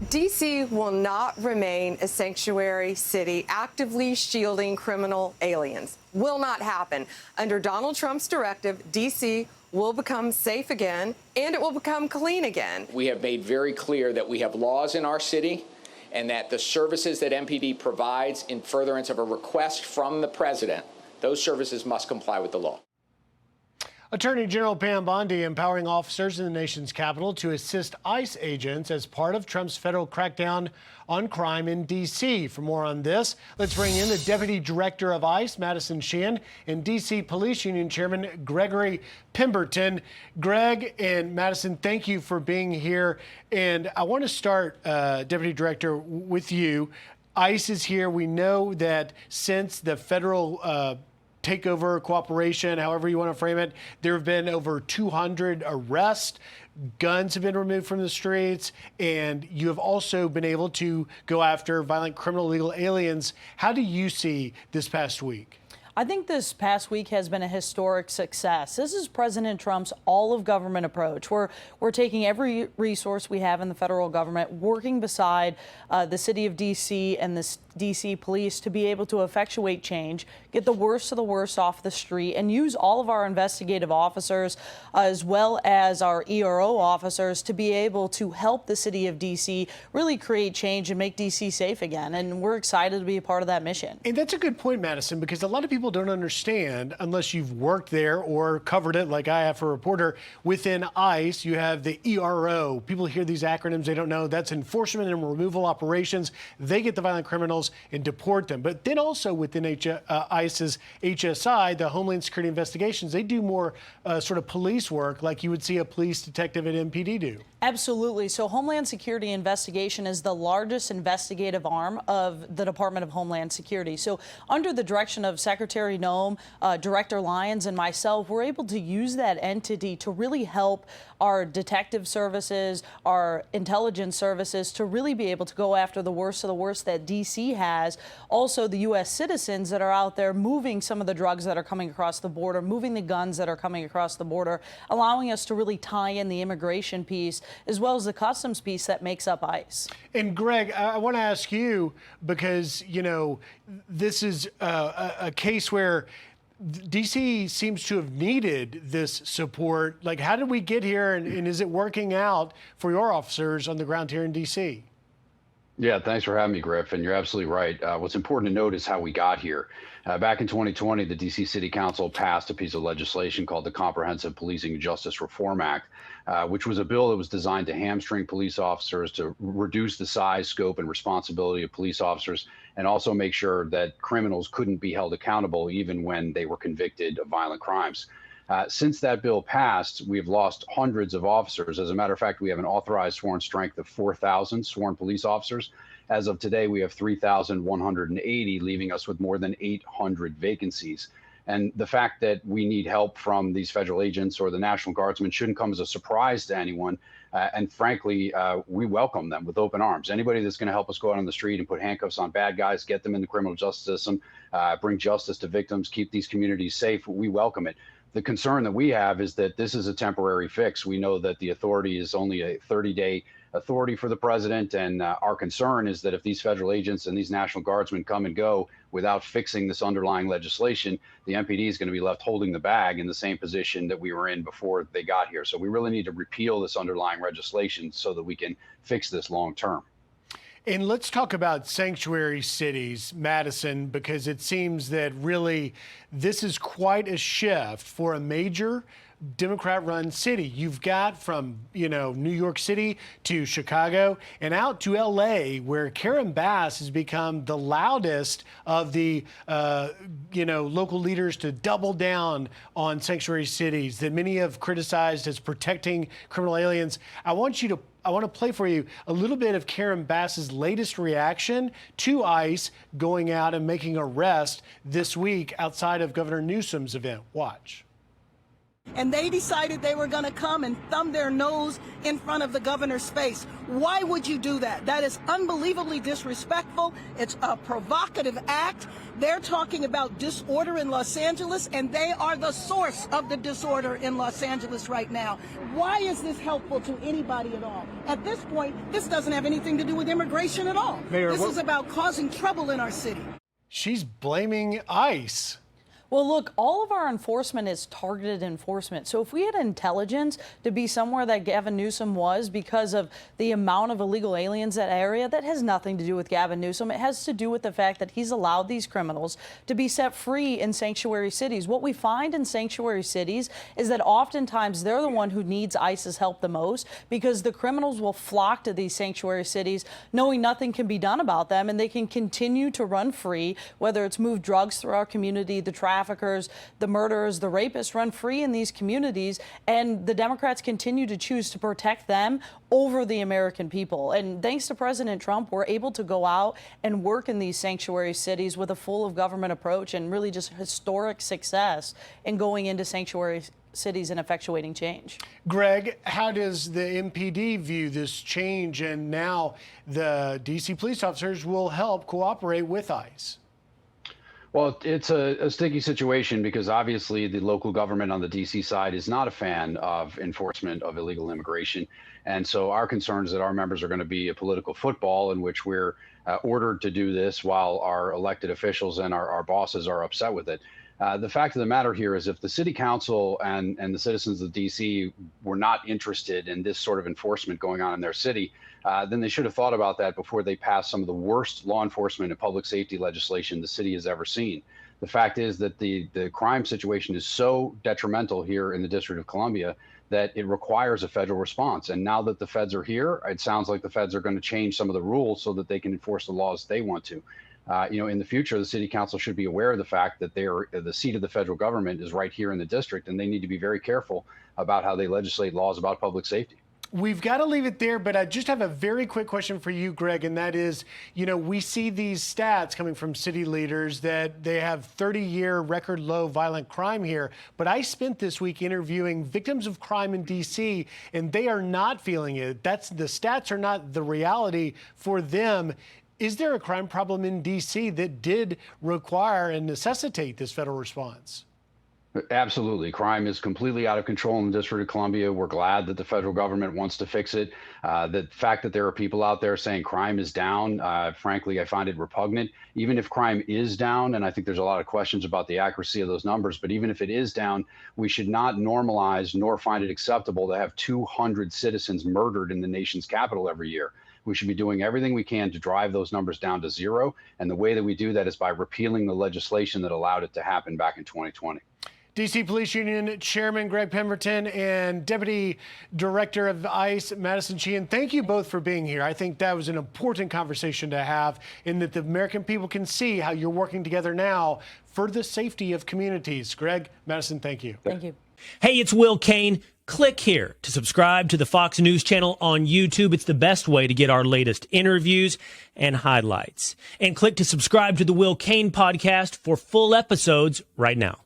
D.C. will not remain a sanctuary city actively shielding criminal aliens. Will not happen. Under Donald Trump's directive, D.C. will become safe again, and it will become clean again. We have made very clear that we have laws in our city and that the services that MPD provides in furtherance of a request from the president, those services must comply with the law. Attorney General Pam Bondi empowering officers in the nation's capital to assist ICE agents as part of Trump's federal crackdown on crime in D.C. For more on this, let's bring in the Deputy Director of ICE, Madison Sheahan, and D.C. Police Union Chairman Greggory Pemberton. Greg and Madison, thank you for being here. And I want to start, Deputy Director, with you. ICE is here. We know that since the federal takeover, cooperation, however you want to frame it, there have been over 200 arrests. Guns have been removed from the streets, and you have also been able to go after violent criminal illegal aliens. How do you see this past week? I think this past week has been a historic success. This is President Trump's all-of-government approach. We're taking every resource we have in the federal government, working beside the city of D.C. and the D.C. police to be able to effectuate change, get the worst of the worst off the street, and use all of our investigative officers as well as our ERO officers to be able to help the city of D.C. really create change and make D.C. safe again. And we're excited to be a part of that mission. And that's a good point, Madison, because a lot of people don't understand, unless you've worked there or covered it like I have for a reporter. Within ICE, you have the ERO. People hear these acronyms, they don't know. That's enforcement and removal operations. They get the violent criminals and deport them. But then also within ICE's HSI, the Homeland Security Investigations, they do more sort of police work like you would see a police detective at MPD do. Absolutely. So Homeland Security Investigation is the largest investigative arm of the Department of Homeland Security. So under the direction of Secretary Noem, Director Lyons, and myself, we're able to use that entity to really help our detective services, our intelligence services, to really be able to go after the worst of the worst that D.C. has. Also, the U.S. citizens that are out there moving some of the drugs that are coming across the border, moving the guns that are coming across the border, allowing us to really tie in the immigration piece as well as the customs piece that makes up ICE. And Greg, I want to ask you, because, you know, this is a case where D.C. seems to have needed this support. Like, how did we get here, and is it working out for your officers on the ground here in D.C.? Yeah, thanks for having me, Griff. And you're absolutely right. What's important to note is how we got here. Back in 2020, the D.C. City Council passed a piece of legislation called the Comprehensive Policing and Justice Reform Act, which was a bill that was designed to hamstring police officers, to reduce the size, scope, and responsibility of police officers, and also make sure that criminals couldn't be held accountable even when they were convicted of violent crimes. Since that bill passed, we've lost hundreds of officers. As a matter of fact, we have an authorized sworn strength of 4,000 sworn police officers. As of today, we have 3,180, leaving us with more than 800 vacancies. And the fact that we need help from these federal agents or the National Guardsmen shouldn't come as a surprise to anyone. And frankly, we welcome them with open arms. Anybody that's going to help us go out on the street and put handcuffs on bad guys, get them in the criminal justice system, bring justice to victims, keep these communities safe, we welcome it. The concern that we have is that this is a temporary fix. We know that the authority is only a 30-day authority for the president, and our concern is that if these federal agents and these National Guardsmen come and go without fixing this underlying legislation, the MPD is going to be left holding the bag in the same position that we were in before they got here. So we really need to repeal this underlying legislation so that we can fix this long term. And let's talk about sanctuary cities, Madison, because it seems that really this is quite a shift for a major Democrat-run city. You've got from, you know, New York City to Chicago and out to L.A., where Karen Bass has become the loudest of the, local leaders to double down on sanctuary cities that many have criticized as protecting criminal aliens. I want to play for you a little bit of Karen Bass's latest reaction to ICE going out and making arrests this week outside of Governor Newsom's event. Watch. and they decided they were going to come and thumb their nose in front of the governor's face. Why would you do that? That is unbelievably disrespectful. It's a provocative act. They're talking about disorder in Los Angeles, and they are the source of the disorder in Los Angeles right now. Why is this helpful to anybody at all? At this point, this doesn't have anything to do with immigration at all. Mayor, this is about causing trouble in our city. She's blaming ICE. Well, look, all of our enforcement is targeted enforcement. So if we had intelligence to be somewhere that Gavin Newsom was because of the amount of illegal aliens in that area, that has nothing to do with Gavin Newsom. It has to do with the fact that he's allowed these criminals to be set free in sanctuary cities. What we find in sanctuary cities is that oftentimes they're the one who needs ICE's help the most, because the criminals will flock to these sanctuary cities knowing nothing can be done about them, and they can continue to run free, whether it's move drugs through our community, the traffickers, the murderers, the rapists run free in these communities, and the Democrats continue to choose to protect them over the American people. And thanks to President Trump, we're able to go out and work in these sanctuary cities with a full of government approach, and really just historic success in going into sanctuary cities and effectuating change. Greg, how does the MPD view this change, and now the D.C. police officers will help cooperate with ICE? Well, it's a sticky situation because obviously the local government on the D.C. side is not a fan of enforcement of illegal immigration. And so our concern is that our members are going to be a political football in which we're ordered to do this while our elected officials and our bosses are upset with it. The fact of the matter here is if the city council and the citizens of D.C. were not interested in this sort of enforcement going on in their city, then they should have thought about that before they passed some of the worst law enforcement and public safety legislation the city has ever seen. The fact is that the crime situation is so detrimental here in the District of Columbia that it requires a federal response. And now that the feds are here, it sounds like the feds are going to change some of the rules so that they can enforce the laws they want to. In the future, the city council should be aware of the fact that the seat of the federal government is right here in the district, and they need to be very careful about how they legislate laws about public safety. We've got to leave it there, but I just have a very quick question for you, Greg, and that is, we see these stats coming from city leaders that they have 30-year record low violent crime here, but I spent this week interviewing victims of crime in D.C., and they are not feeling it. The stats are not the reality for them. Is there a crime problem in D.C. that did require and necessitate this federal response? Absolutely. Crime is completely out of control in the District of Columbia. We're glad that the federal government wants to fix it. The fact that there are people out there saying crime is down, frankly, I find it repugnant. Even if crime is down, and I think there's a lot of questions about the accuracy of those numbers, but even if it is down, we should not normalize nor find it acceptable to have 200 citizens murdered in the nation's capital every year. We should be doing everything we can to drive those numbers down to zero. And the way that we do that is by repealing the legislation that allowed it to happen back in 2020. D.C. Police Union Chairman Greg Pemberton and Deputy Director of ICE Madison Sheahan, thank you both for being here. I think that was an important conversation to have, in that the American people can see how you're working together now for the safety of communities. Greg, Madison, thank you. Thank you. Hey, it's Will Kane. Click here to subscribe to the Fox News channel on YouTube. It's the best way to get our latest interviews and highlights. And click to subscribe to the Will Kane podcast for full episodes right now.